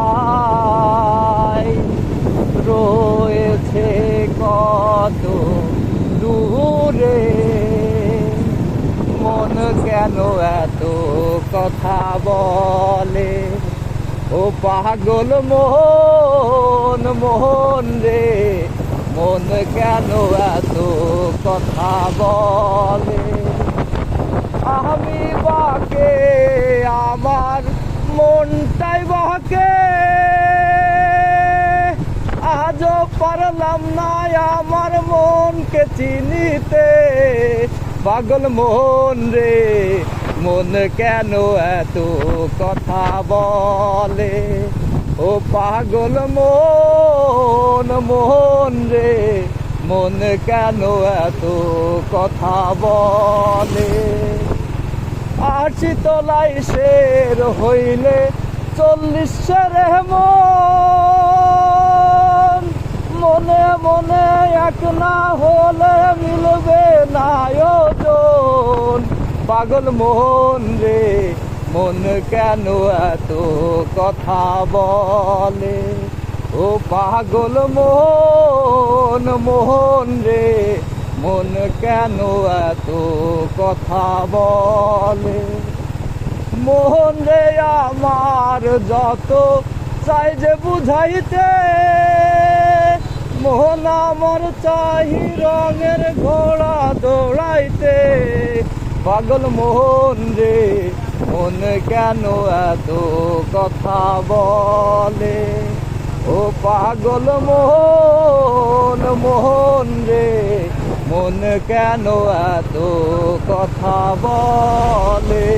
কোথায় রয়েছে কত দূরে, মন কেন এত কথা বলে, ও পাগল মোহন মোহন রে, মন কেন এত কথা বলে। আমি বাকে আমার মনটাই বাকে, আজও পারলাম না আমার মনকে চিনিতে, পাগল মোহন রে, মন কেন এত কথা বলে, ও পাগল মোহন মোহন রে, মন কেন এত কথা বলে। আশি তলাই শের হইলে 40 রে মন, মনে মনে এক না হলে মিলবে না ওজন, পাগল মোহন রে, মন কেন এত কথা বলে, ও পাগল মোহন মোহন রে, মন কেন এত কথা বলে। মোহন রে আমার যত চাই যে বুঝাইতে, মোহন আমার চাহি রঙের ঘোড়া দৌড়াইতে, পাগল মোহন রে, মন কেন এত কথা বলে, ও পাগল মোহন মোহন রে, মন কেন এত কথা বলে।